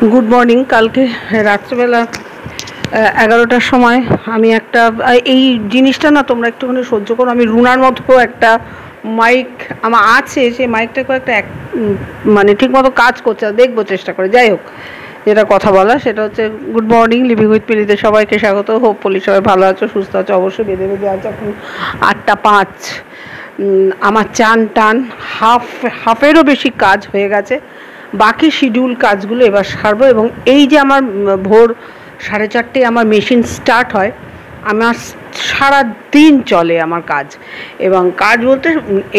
Good morning. কালকে রাত্রেবেলা 11টার সময় আমি একটা এই জিনিসটা না তোমরা একটুখানি সহ্য করো। আমি রুনার মতো একটা মাইক আমার আছে, সেই মাইকটাকে একটা মানে ঠিকমতো কাজ করছে, দেখবো চেষ্টা করে। যাই হোক, যেটা কথা বলা সেটা হচ্ছে গুড মর্নিং, লিভিং উইথ পিলিতে সবাইকে স্বাগত। হোপফুলি সবাই ভালো আছো, সুস্থ আছো, অবশ্যই বেঁধে বেঁধে আছে। এখন 8টা 5। আমার চান টান হাফেরও বেশি কাজ হয়ে গেছে। বাকি শিডিউল কাজগুলো এবার সারবো। এবং এই যে আমার ভোর 4:30 আমার মেশিন স্টার্ট হয়, আমার সারা দিন চলে আমার কাজ। এবং কাজ বলতে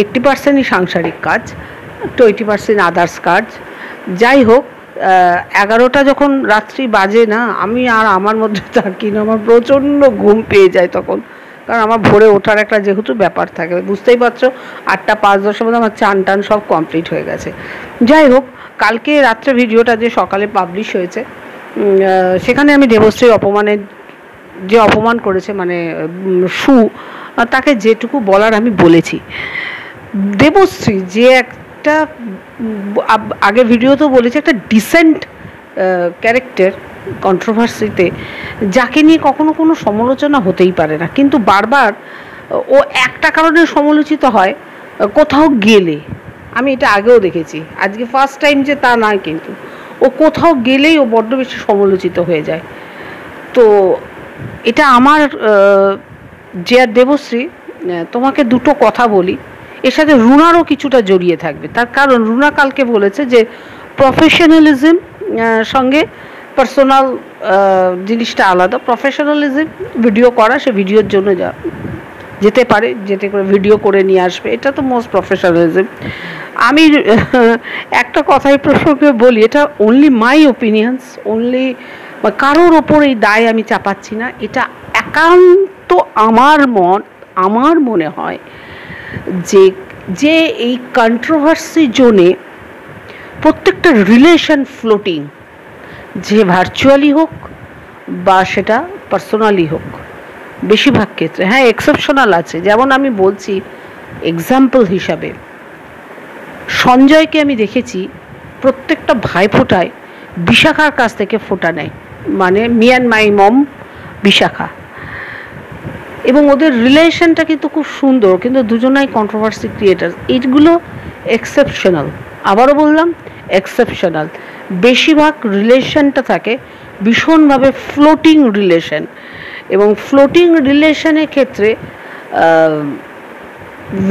80%ই সাংসারিক কাজ, 20% আদার্স কাজ। যাই হোক, 11টা যখন রাত্রি বাজে না, আমি আর আমার মধ্যে থাকি না, আমার প্রচণ্ড ঘুম পেয়ে যায় তখন। কারণ আমার ভোরে ওঠার একটা যেহেতু ব্যাপার থাকে, বুঝতেই পারছো। 8টা 5-10 মধ্যে আমার চান টান সব কমপ্লিট হয়ে গেছে। যাই হোক, কালকে রাত্রে ভিডিওটা যে সকালে পাবলিশ হয়েছে, সেখানে আমি দেবশ্রীর যে অপমান করেছে, মানে তাকে যেটুকু বলার আমি বলেছি। দেবশ্রী যে একটা আগে ভিডিওতেও বলেছে, একটা ডিসেন্ট ক্যারেক্টার কন্ট্রোভার্সিতে, যাকে নিয়ে কখনো কোনো সমালোচনা হতেই পারে না, কিন্তু বারবার ও একটা কারণে সমালোচিত হয় কোথাও গেলে। আমি এটা আগেও দেখেছি, আজকে ফার্স্ট টাইম যে তা নয়, কিন্তু ও কোথাও গেলেই ও বড্ড বেশি সমালোচিত হয়ে যায়। তো এটা আমার যে আর দেবশ্রী, তোমাকে দুটো কথা বলি, এর সাথে রুনারও কিছুটা জড়িয়ে থাকবে। তার কারণ রুনা কালকে বলেছে যে প্রফেশনালিজম সঙ্গে পার্সোনাল জিনিসটা আলাদা। প্রফেশনালিজম ভিডিও করা, সে ভিডিওর জন্য যেতে পারে, যেতে করে ভিডিও করে নিয়ে আসবে, এটা তো মোস্ট প্রফেশনালিজম। আমি একটা কথাই প্রসঙ্গে বলি, এটা অনলি মাই ওপিনিয়ন্স, অনলি কারোর ওপর এই দায় আমি চাপাচ্ছি না, এটা একান্ত আমার মনে হয় যে এই কন্ট্রোভার্সি জোনে প্রত্যেকটা রিলেশন ফ্লোটিং, যে ভার্চুয়ালি হোক বা সেটা পার্সোনালি হোক, বেশিরভাগ ক্ষেত্রে, হ্যাঁ এক্সেপশনাল আছে। যেমন আমি বলছি এক্সাম্পল হিসাবে, সঞ্জয়কে আমি দেখেছি প্রত্যেকটা ভাইফোঁটায় বিশাখার কাছ থেকে ফোঁটা নেয়, মানে মি অ্যান্ড মাই মম বিশাখা, এবং ওদের রিলেশনটা কিন্তু খুব সুন্দর, কিন্তু দুজনাই কন্ট্রোভার্সি ক্রিয়েটার। এইগুলো এক্সেপশনাল, আবারও বললাম এক্সেপশনাল। বেশিরভাগ রিলেশনটা থাকে ভীষণভাবে ফ্লোটিং রিলেশন, এবং ফ্লোটিং রিলেশনের ক্ষেত্রে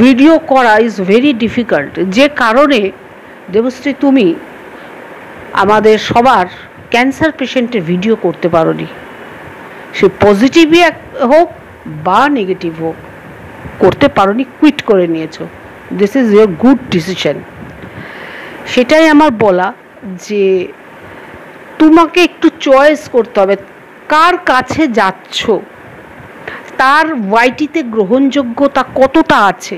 ভিডিও করা ইজ ভেরি ডিফিকাল্ট। যে কারণে দেবশ্রী তুমি আমাদের সবার ক্যান্সার পেশেন্টের ভিডিও করতে পারোনি, সে পজিটিভই হোক বা নেগেটিভ হোক, করতে পারোনি, কুইট করে নিয়েছো। This is your good decision. সেটাই আমার বলা, যে তোমাকে একটু চয়েস করতে হবে কার কাছে যাচ্ছ, তার ওয়াইটিতে গ্রহণযোগ্যতা কতটা আছে।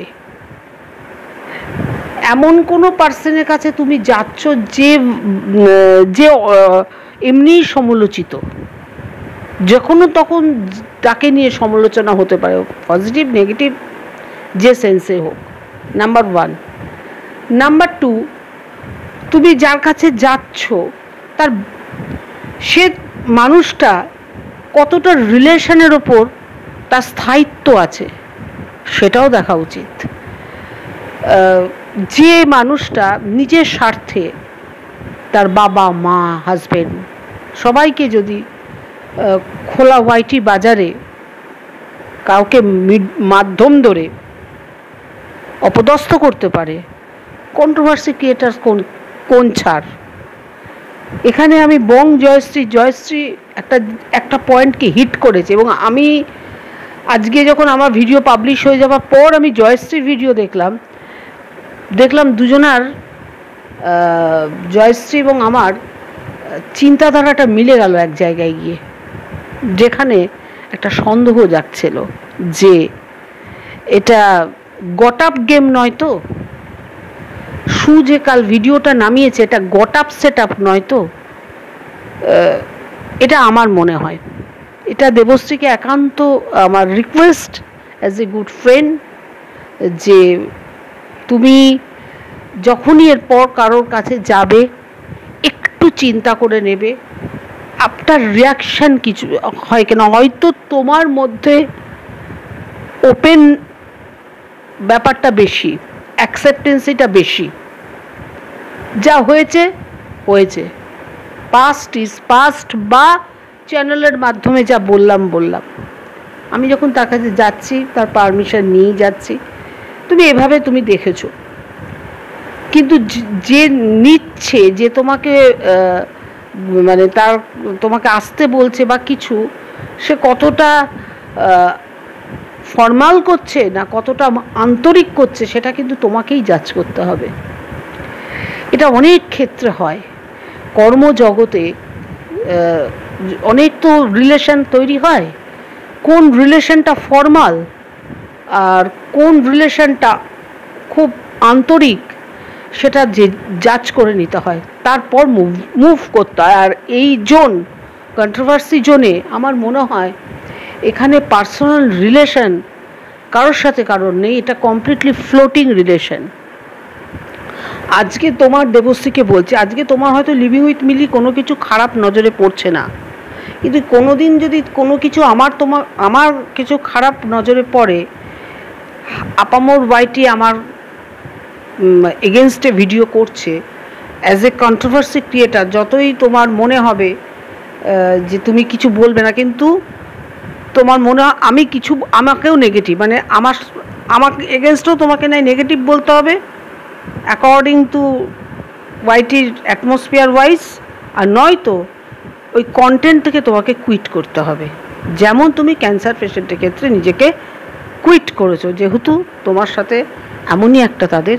এমন কোনো পার্সনের কাছে তুমি যাচ্ছ যে এমনিই সমালোচিত, যখনও তখন তাকে নিয়ে সমালোচনা হতে পারে, পজিটিভ নেগেটিভ যে সেন্সে হোক। নাম্বার 1। নাম্বার 2, তুমি যার কাছে যাচ্ছ সে মানুষটা কতটা রিলেশনের ওপর তার স্থায়িত্ব আছে, সেটাও দেখা উচিত। যে মানুষটা নিজের স্বার্থে তার বাবা মা হাজবেন্ড সবাইকে যদি খোলা ওয়াইটি বাজারে কাউকে মাধ্যম ধরে অপদস্থ করতে পারে, কন্ট্রোভার্সি ক্রিয়েটার কোন ছাড়। এখানে আমি জয়শ্রী একটা পয়েন্টকে হিট করেছে, এবং আমি আজকে যখন আমার ভিডিও পাবলিশ হয়ে যাওয়ার পর আমি জয়শ্রীর ভিডিও দেখলাম দুজনার, জয়শ্রী এবং আমার চিন্তাধারাটা মিলে গেল এক জায়গায় গিয়ে, যেখানে একটা সন্দেহ যাচ্ছিল যে এটা গট আপ গেম নয় তো, যে কাল ভিডিওটা নামিয়েছে এটা গট আপ সেট আপ নয় তো। এটা আমার মনে হয়, এটা দেবশ্রীকে একান্ত আমার request as a good friend, যে তুমি যখনই এরপর কারোর কাছে যাবে একটু চিন্তা করে নেবে, আপনার রিয়াকশান কিছু হয় কেন, হয়তো তোমার মধ্যে ওপেন ব্যাপারটা বেশি, অ্যাকসেপ্টেন্সিটা বেশি। যা হয়েছে হয়েছে, পাস্ট ইজ পাস্ট, বা চ্যানেলের মাধ্যমে যা বললাম। আমি যখন তার কাছে যাচ্ছি, তার পারমিশন নিয়ে যাচ্ছি, তুমি এভাবে তুমি দেখেছো, কিন্তু যে নিচ্ছে, যে তোমাকে মানে তোমাকে আসতে বলছে বা কিছু, সে কতটা ফর্মাল করছে না কতটা আন্তরিক করছে, সেটা কিন্তু তোমাকেই জাজ করতে হবে। এটা অনেক ক্ষেত্রে হয় কর্মজগতে, অনেক তো রিলেশন তৈরি হয়, কোন রিলেশনটা ফর্মাল আর কোন রিলেশনটা খুব আন্তরিক, সেটা যে জাজ করে নিতে হয়, তারপর মুভ করতে হয়। আর এই কন্ট্রোভার্সি জোনে আমার মনে হয় এখানে পার্সোনাল রিলেশন কারোর সাথে কারোর নেই, এটা কমপ্লিটলি ফ্লোটিং রিলেশন। আজকে তোমার দেবশ্রীকে বলছে, আজকে তোমার হয়তো লিভিং উইথ মিলি কোনো কিছু খারাপ নজরে পড়ছে না, কিন্তু কোনো দিন যদি কোনো কিছু আমার কিছু খারাপ নজরে পড়ে, আপামর ওয়াইটি আমার এগেনস্টে ভিডিও করছে, অ্যাজ এ কন্ট্রোভার্সি ক্রিয়েটার, যতই তোমার মনে হবে যে তুমি কিছু বলবে না, কিন্তু তোমার মনে হয় আমাকেও নেগেটিভ, মানে আমাকে এগেনস্টেও তোমাকে নাই নেগেটিভ বলতে হবে অ্যাকর্ডিং টু ওয়াইটির অ্যাটমসফিয়ার ওয়াইজ, আর নয়তো ওই কন্টেন্ট থেকে তোমাকে কুইট করতে হবে, যেমন তুমি ক্যান্সার পেশেন্টের ক্ষেত্রে নিজেকে কুইট করেছো, যেহেতু তোমার সাথে এমনই একটা তাদের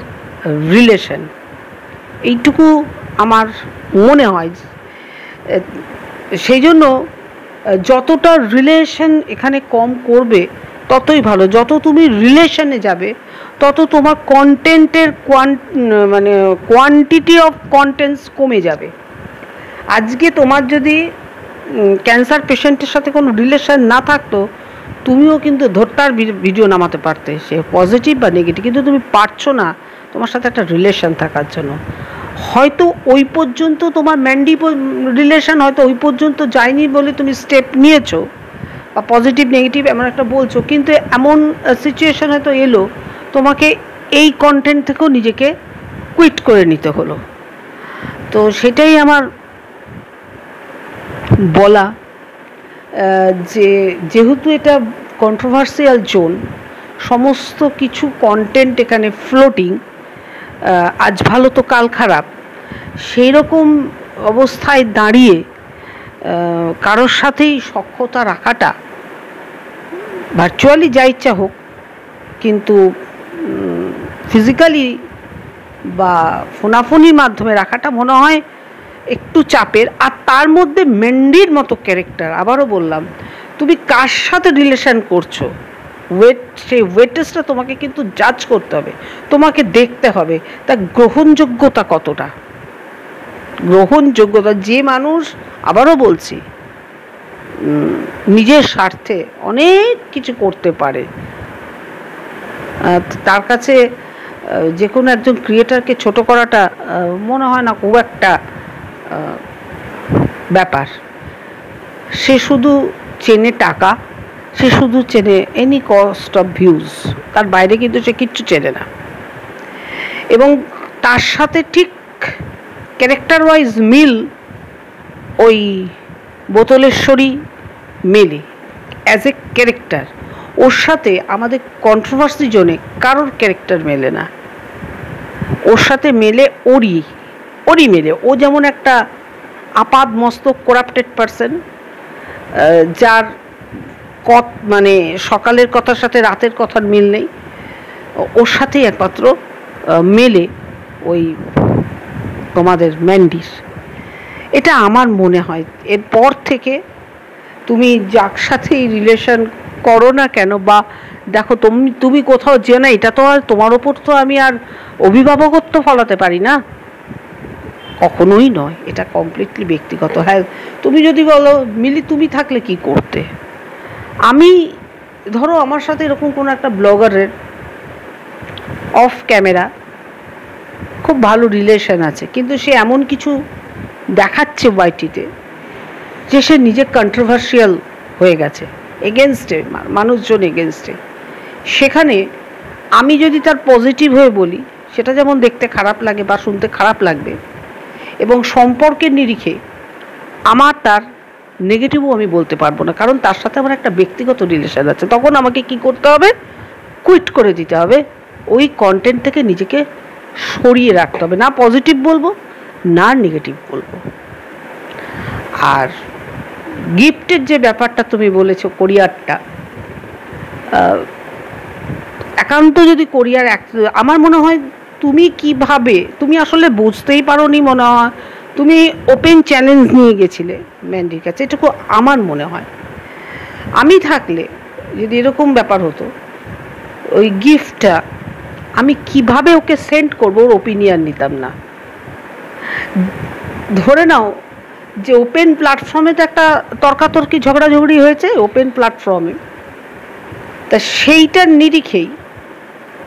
রিলেশন। এইটুকু আমার মনে হয়। সেই জন্য যতটা রিলেশন এখানে কম করবে ততই ভালো। যত তুমি রিলেশনে যাবে তত তোমার কন্টেন্টের কোয়ান্টিটি অফ কন্টেন্টস কমে যাবে। আজকে তোমার যদি ক্যান্সার পেশেন্টের সাথে কোনো রিলেশন না থাকতো, তুমিও কিন্তু ধরতার ভিডিও নামাতে পারতে, সে পজিটিভ বা নেগেটিভ, কিন্তু তুমি পারছো না তোমার সাথে একটা রিলেশন থাকার জন্য। হয়তো ওই পর্যন্ত তোমার রিলেশন হয়তো ওই পর্যন্ত যায়নি বলে তুমি স্টেপ নিয়েছো, বা পজিটিভ নেগেটিভ এমন একটা বলছো, কিন্তু এমন সিচুয়েশন হয়তো এলো তোমাকে এই কন্টেন্ট থেকেও নিজেকে কুইট করে নিতে হলো। তো সেটাই আমার বলা, যেহেতু এটা কন্ট্রোভার্সিয়াল জোন, সমস্ত কিছু কন্টেন্ট এখানে ফ্লোটিং, আজ ভালো তো কাল খারাপ, সেই রকম অবস্থায় দাঁড়িয়ে কারোর সাথেই সখ্যতা রাখাটা, ভার্চুয়ালি যা ইচ্ছা হোক, কিন্তু ফিজিক্যালি বা ফোনাফোনির মাধ্যমে রাখাটা মনে হয় একটু চাপের। আর তার মধ্যে মেন্ডির মতো ক্যারেক্টার, আবারও বললাম, তুমি কার সাথে রিলেশন করছো, সেই ওয়েটেজটা তোমাকে কিন্তু জাজ করতে হবে, তোমাকে দেখতে হবে তার গ্রহণযোগ্যতা কতটা। গ্রহণযোগ্যতা, যে মানুষ, আবারও বলছি, নিজের স্বার্থে অনেক কিছু করতে পারে, তার কাছে যে কোনো একজন ক্রিয়েটারকে ছোট করাটা মনে হয় না খুব একটা ব্যাপার। সে শুধু চেনে টাকা, সে শুধু চেনে এনি কস্ট অফ ভিউজ, তার বাইরে কিন্তু সে কিচ্ছু চেনে না। এবং তার সাথে ঠিক ক্যারেক্টার ওয়াইজ মিল ওই বোতলেশ্বরী মেলে, অ্যাজ এ ক্যারেক্টার। ওর সাথে আমাদের কন্ট্রোভার্সি জোনে কারোর ক্যারেক্টার মেলে না, ওর সাথে মেলে ওরই মেলে। ও যেমন একটা আপাদ মস্তক করাপ্টেড পারসন, যার মানে সকালের কথার সাথে রাতের কথার মিল নেই, ওর সাথেই একমাত্র মেলে ওই তোমাদের ম্যান্ডির। এটা আমার মনে হয়। এরপর থেকে তুমি যার সাথেই রিলেশন করো না কেন, বা দেখো তুমি কোথাও জেনে, এটা তো আর তোমার ওপর তো আমি আর অভিভাবকত্ব ফলাতে পারি না, কখনোই নয়, এটা কমপ্লিটলি ব্যক্তিগত। হ্যাঁ, তুমি যদি বলো মিলি তুমি থাকলে কি করতে, আমি ধরো আমার সাথে এরকম কোনো একটা ব্লগারের অফ ক্যামেরা খুব ভালো রিলেশন আছে, কিন্তু সে এমন কিছু দেখাচ্ছে ওয়াইটিতে যে সে নিজে কন্ট্রোভার্সিয়াল হয়ে গেছে, এগেনস্টে, মানুষজন এগেনস্টে, সেখানে আমি যদি তার পজিটিভ হয়ে বলি সেটা যেমন দেখতে খারাপ লাগে বা শুনতে খারাপ লাগবে, এবং সম্পর্কের নিরিখে আমার তার নেগেটিভও আমি বলতে পারবো না, কারণ তার সাথে আমার একটা ব্যক্তিগত রিলেশন আছে। তখন আমাকে কি করতে হবে? কুইট করে দিতে হবে, ওই কন্টেন্ট থেকে নিজেকে সরিয়ে রাখতে হবে, না পজিটিভ বলবো না নেগেটিভ বলবো। আর গিফটের যে ব্যাপারটা তুমি বলেছো, কোরিয়ারটা, একান্ত যদি কোরিয়ার আমার মনে হয় তুমি আসলে বুঝতেই পারোনি, মনে হয় তুমি ওপেন চ্যালেঞ্জ নিয়ে গেছিলে ম্যান্ডির কাছে, এটুকু আমার মনে হয়। আমি থাকলে যদি এরকম ব্যাপার হতো, ওই গিফটটা আমি কিভাবে ওকে সেন্ড করবো ওর ওপিনিয়ন নিতাম না। ধরে নাও যে ওপেন প্ল্যাটফর্মে তো একটা তর্কাতর্কি ঝগড়াঝগড়ি হয়েছে ওপেন প্ল্যাটফর্মে, তা সেইটার নিরিখেই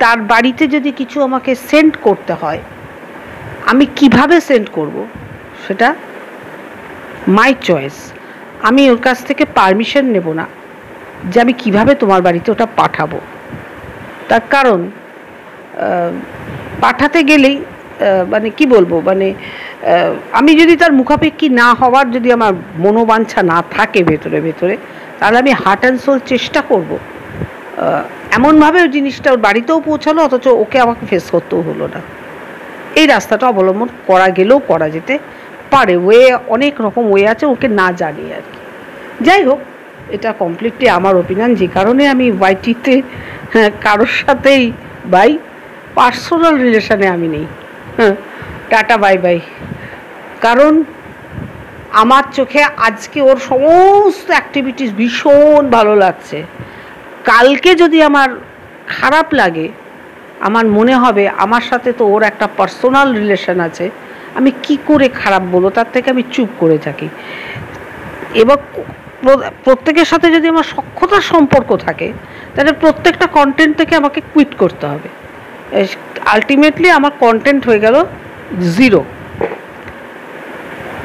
তার বাড়িতে যদি কিছু আমাকে সেন্ড করতে হয়, আমি কিভাবে সেন্ড করব সেটা মাই চয়েস। আমি ওর কাছ থেকে পারমিশন নেব না যে আমি কিভাবে তোমার বাড়িতে ওটা পাঠাবো। তার কারণ পাঠাতে গেলেই মানে কি বলবো, মানে আমি যদি তার মুখাপেক্ষী না হওয়ার যদি আমার মনোবাঞ্ছা না থাকে ভেতরে ভেতরে, তাহলে আমি হার্ট অ্যান্ড সোল চেষ্টা করব এমনভাবে ওই জিনিসটা ওর বাড়িতেও পৌঁছালো, অথচ ওকে আমাকে ফেস করতেও হলো না। এই রাস্তাটা অবলম্বন করা গেলেও করা যেতে পারে, অনেক রকম ওয়ে আছে, ওকে না জানিয়ে আর কি। যাই হোক, এটা কমপ্লিটলি আমার ওপিনিয়ন, যে কারণে আমি ওয়াইটিতে কারোর সাথেই পার্সোনাল রিলেশনে আমি নেই। Tata bye bye. কারণ আমার চোখে আজকে ওর সমস্ত অ্যাক্টিভিটিস ভীষণ ভালো লাগছে। কালকে যদি আমার খারাপ লাগে, আমার মনে হবে আমার সাথে তো ওর একটা পার্সোনাল রিলেশন আছে, আমি কি করে খারাপ বলবো, তার থেকে আমি চুপ করে থাকি। এবার প্রত্যেকের সাথে যদি আমার সখ্যতার সম্পর্ক থাকে, তাহলে প্রত্যেকটা কন্টেন্ট থেকে আমাকে কুইট করতে হবে। আলটিমেটলি আমার কন্টেন্ট হয়ে গেল 0।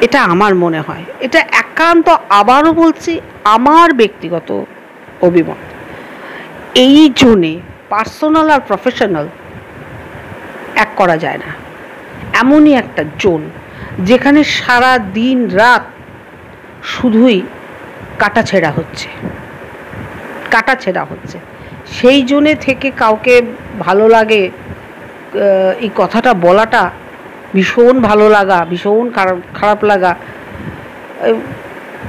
এটা আমার মনে হয়, এটা একান্ত, আবারও বলছি, আমার ব্যক্তিগত অভিমত। এই জন্যে পার্সোনাল আর প্রফেশনাল এক করা যায় না। এমনই একটা জোন যেখানে সারা দিন রাত শুধুই কাটাছেঁড়া হচ্ছে। সেই জোনে থেকে কাউকে ভালো লাগে এই কথাটা বলাটা, ভীষণ ভালো লাগা, ভীষণ খারাপ লাগা,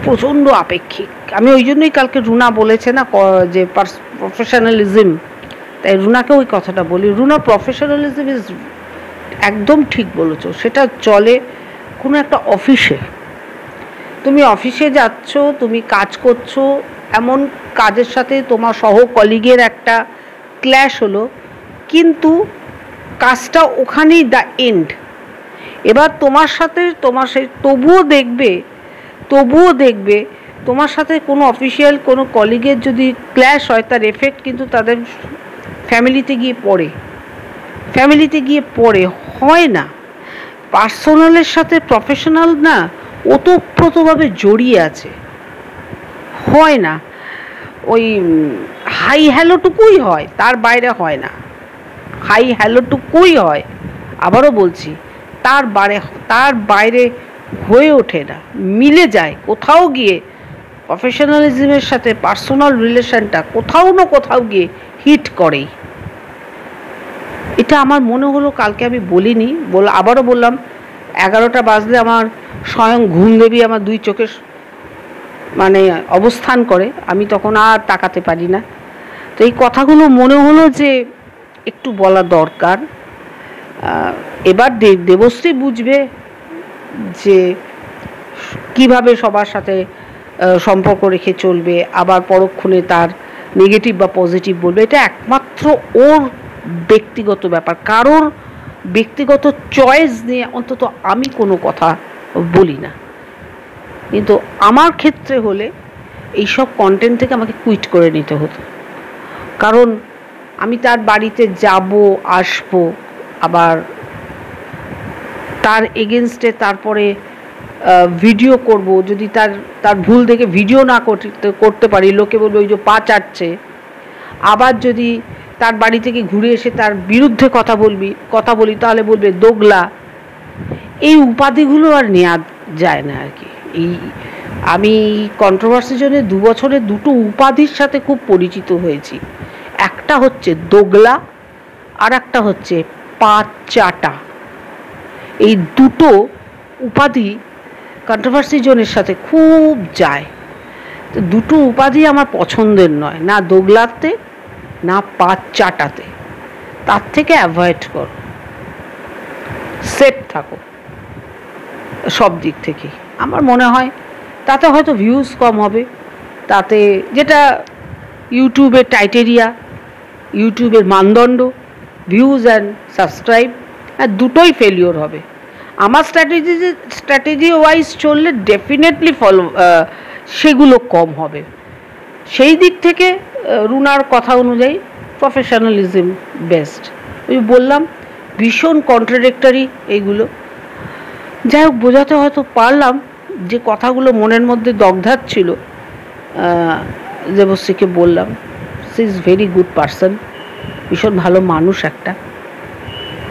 প্রচণ্ড আপেক্ষিক। আমি ওই জন্যই কালকে রুনা বলেছে না যে প্রফেশনালিজম, তাই রুনাকে ওই কথাটা বলি। রুনা, প্রফেশনালিজম ইজ একদম ঠিক বলেছো। সেটা চলে কোনো একটা অফিসে, তুমি অফিসে যাচ্ছ, তুমি কাজ করছো, এমন কাজের সাথে তোমার কলিগের একটা ক্ল্যাশ হলো, কিন্তু কাজটা ওখানেই দ্য এন্ড। এবার তোমার সেই তবুও দেখবে তোমার সাথে কোনো অফিসিয়াল কোনো কলিগের যদি ক্ল্যাশ হয়, তার এফেক্ট কিন্তু তাদের ফ্যামিলিতে গিয়ে পড়ে হয় না। পার্সোনালের সাথে প্রফেশনাল না ওতপ্রোতভাবে জড়িয়ে আছে, হয় না। ওই হাই হ্যালোটুকুই হয়, তার বাইরে হয় না। হাই হ্যালোটুকুই হয়, আবারও বলছি, তার বাইরে হয়ে ওঠে না, মিলে যায়। কোথাও গিয়ে প্রফেশনালিজমের সাথে পার্সোনাল রিলেশনটা কোথাও না কোথাও গিয়ে হিট করেই। এটা আমার মনে হলো, কালকে আমি বলিনি, আবারও বললাম, 11টা বাজলে আমার স্বয়ং ঘুম দেবী আমার 2 চোখে মানে অবস্থান করে, আমি তখন আর তাকাতে পারি না। তো এই কথাগুলো মনে হলো যে একটু বলা দরকার। এবার দেবশ্রী বুঝবে যে কিভাবে সবার সাথে সম্পর্ক রেখে চলবে, আবার পরক্ষণে তার নেগেটিভ বা পজিটিভ বলবে। এটা একমাত্র ওর ব্যক্তিগত ব্যাপার, কারোর ব্যক্তিগত চয়েস নিয়ে অন্তত আমি কোনো কথা বলি না। কিন্তু আমার ক্ষেত্রে হলে এইসব কন্টেন্ট থেকে আমাকে কুইট করে নিতে হতো, কারণ আমি তার বাড়িতে যাব, আসবো, আবার তার এগেনস্টে তারপরে ভিডিও করব, যদি তার ভুল দেখে ভিডিও না করতে পারি, লোকে বলবে ওই যে পা চাটছে। আবার যদি তার বাড়ি থেকে ঘুরে এসে তার বিরুদ্ধে কথা বলি তাহলে বলবে দোগলা। এই উপাধিগুলো আর নেওয়া যায় না আর কি। আমি কন্ট্রোভার্সি জন্য 2 বছরে 2টো উপাধির সাথে খুব পরিচিত হয়েছি। একটা হচ্ছে দোগলা, আর একটা হচ্ছে পা চাটা। এই দুটো উপাধি কন্ট্রোভার্সি জোনের সাথে খুব যায়। তো দুটো উপাধি আমার পছন্দের নয়, না দোগলাতে না পা চাটাতে। তার থেকে অ্যাভয়েড করো, সেফ থাকো সব দিক থেকেই। আমার মনে হয় তাতে হয়তো ভিউজ কম হবে, তাতে যেটা ইউটিউবের টাইটেরিয়া, ইউটিউবের মানদণ্ড, ভিউজ অ্যান্ড সাবস্ক্রাইব, দুটোই ফেলিওর হবে। আমার স্ট্র্যাটেজি ওয়াইজ চললে ডেফিনেটলি সেগুলো কম হবে। সেই দিক থেকে রুনার কথা অনুযায়ী প্রফেশনালিজম বেস্ট। ওই বললাম ভীষণ কন্ট্রাডিক্টরি এইগুলো। যাই হোক, বোঝাতে হয়তো পারলাম যে কথাগুলো মনের মধ্যে দগ্ধাচ্ছিল। দেবশ্রীকে বললাম she is very good person, ভীষণ ভালো মানুষ একটা।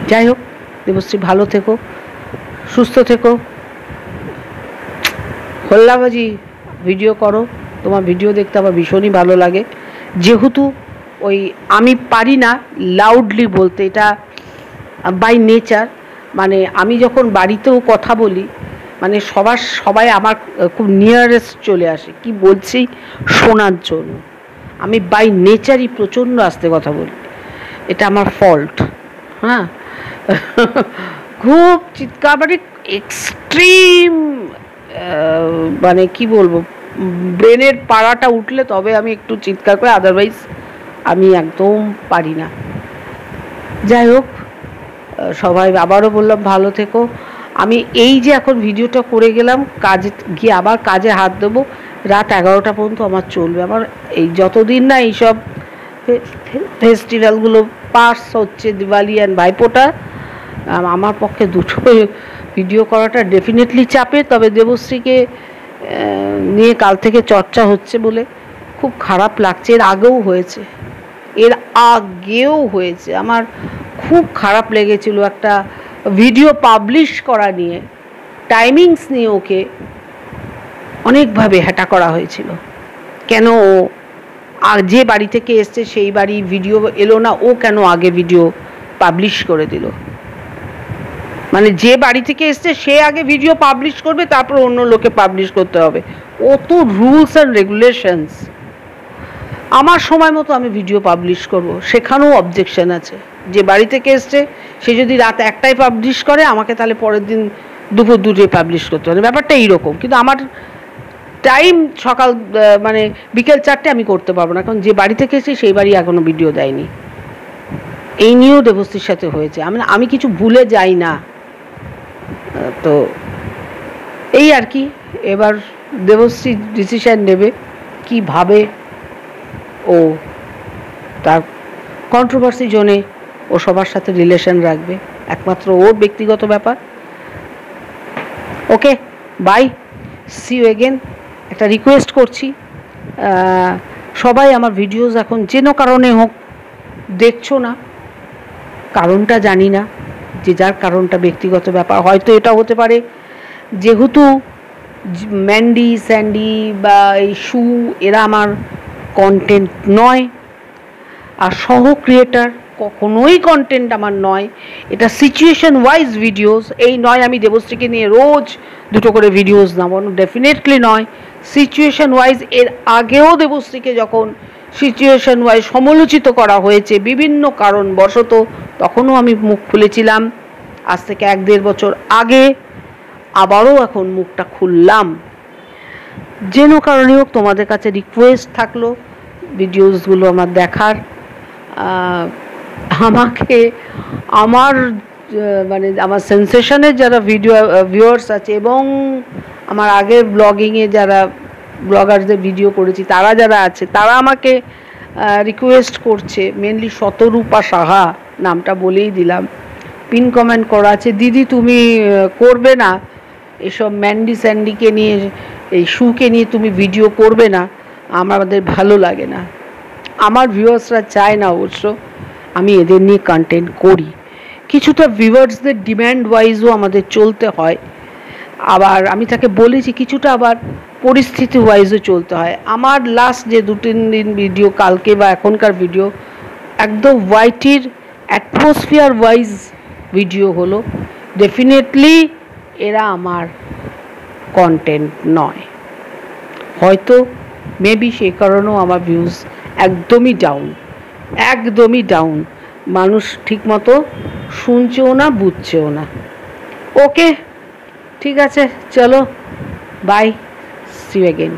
যাই হোক, দেবশ্রী ভালো থেকো, সুস্থ থেকো, হল্লাবাজি ভিডিও করো। তোমার ভিডিও দেখতে আমার ভীষণই ভালো লাগে। যেহেতু ওই আমি পারি না লাউডলি বলতে, এটা বাই নেচার। মানে আমি যখন বাড়িতেও কথা বলি, মানে সবাই আমার খুব নিয়ারেস্ট চলে আসে কি বলছি শোনার জন্য। আমি বাই নেচারই প্রচণ্ড আস্তে কথা বলি, এটা আমার ফল্ট। হ্যাঁ, খুব চিৎকার, মানে এক্সট্রিম, মানে কি বলবো, ব্রেনের পাড়াটা উঠলে তবে আমি একটু চিৎকার করে, আদারওয়াইজ আমি একদম পারি না। যাই হোক, সবাই আবারও বললাম ভালো থেকো। আমি এই যে এখন ভিডিওটা করে গেলাম, কাজে গিয়ে আবার কাজে হাত দেবো। রাত 11টা পর্যন্ত আমার চলবে। আমার এই যতদিন না এইসব ফেস্টিভ্যালগুলো পাস হচ্ছে, দিওয়ালি অ্যান্ড ভাইফোঁটা, আমার পক্ষে দুটো ভিডিও করাটা ডেফিনেটলি চাপে। তবে দেবশ্রীকে নিয়ে কাল থেকে চর্চা হচ্ছে বলে খুব খারাপ লাগছে। এর আগেও হয়েছে, আমার খুব খারাপ লেগেছিল একটা ভিডিও পাবলিশ করা নিয়ে, টাইমিংস নিয়ে ওকে অনেকভাবে হ্যাটা করা হয়েছিল। কেন ও যে বাড়ি থেকে এসছে সেই বাড়ি ভিডিও এলো না, ও কেন আগে ভিডিও পাবলিশ করে দিল? মানে যে বাড়ি থেকে এসছে সে আগে ভিডিও পাবলিশ করবে, তারপর অন্য লোকে পাবলিশ করতে হবে। ও তো রুলস অ্যান্ড রেগুলেশনস। আমার সময় মতো আমি ভিডিও পাবলিশ করব, সেখানেও অবজেকশন আছে। যে বাড়ি থেকে এসছে সে যদি রাত 1টায় পাবলিশ করে, আমাকে তাহলে পরের দিন দুপুর 2টায় পাবলিশ করতে হবে। ব্যাপারটা এইরকম। কিন্তু আমার টাইম সকাল মানে বিকেল 4টে আমি করতে পারবো না, কারণ যে বাড়ি থেকে এসেছি সেই বাড়ি এখনও ভিডিও দেয়নি। এই নিয়েও দেবশ্রীর সাথে হয়েছে। আমি কিছু ভুলে যাই না। তো এই আর কি, এবার দেবশ্রী ডিসিশন নেবে কীভাবে ও তার কন্ট্রোভার্সি জোনে ও সবার সাথে রিলেশন রাখবে, একমাত্র ওর ব্যক্তিগত ব্যাপার। ওকে, বাই, সি ইউ এগেন। একটা রিকোয়েস্ট করছি, সবাই আমার ভিডিওস এখন যেন কারণে হোক দেখছো না, কারণটা জানি না, যে যার কারণটা ব্যক্তিগত ব্যাপার। হয়তো এটা হতে পারে যেহেতু ম্যান্ডি, স্যান্ডি বা এই শু এরা আমার কন্টেন্ট নয়, আর সহ ক্রিয়েটার কখনোই কন্টেন্ট আমার নয়। এটা সিচুয়েশন ওয়াইজ ভিডিওস। এই নয় আমি দেবশ্রীকে নিয়ে রোজ 2টো করে ভিডিওস নামানো, ডেফিনেটলি নয়। সিচুয়েশন ওয়াইজ এর আগেও দেবশ্রীকে যখন সিচুয়েশন ওয়াইজ সমালোচিত করা হয়েছে বিভিন্ন কারণবশত, তখনও আমি মুখ খুলেছিলাম। আজ থেকে 1-1.5 বছর আগে, আবারও এখন মুখটা খুললাম। যেন কারণে হোক তোমাদের কাছে রিকোয়েস্ট থাকলো ভিডিওসগুলো আমার দেখার। আমাকে আমার মানে আমার সেন্সেশনের যারা ভিউয়ার্স আছে এবং আমার আগের ব্লগিংয়ে যারা ব্লগারদের ভিডিও করেছি তারা যারা আছে, তারা আমাকে রিকোয়েস্ট করছে। মেনলি শতরূপা সাহা, নামটা বলেই দিলাম, পিন কমেন্ট করা আছে, দিদি তুমি করবে না এসব ম্যান্ডি স্যান্ডিকে নিয়ে, এই শুকে নিয়ে তুমি ভিডিও করবে না, আমাদের ভালো লাগে না। আমার ভিউয়ার্সরা চায় না অবশ্য আমি এদের নিয়ে কন্টেন্ট করি। কিছুটা ভিউয়ার্সদের ডিম্যান্ড ওয়াইজও আমাদের চলতে হয়, আবার আমি তাকে বলেছি কিছুটা আবার পরিস্থিতি ওয়াইজও চলতে হয়। আমার লাস্ট যে 2-3 দিন ভিডিও, কালকে বা এখনকার ভিডিও, একদম ওয়াইটির অ্যাটমসফিয়ার ওয়াইজ ভিডিও হলো। ডেফিনেটলি এরা আমার কন্টেন্ট নয়, হয়তো মেবি সেই কারণেও আমার ভিউজ একদমই ডাউন, একদমই ডাউন। মানুষ ঠিকমতো শুনছেও না, বুঝছেও না। ওকে, ঠিক আছে, চলো, বাই, সি ইউ অ্যাগেন।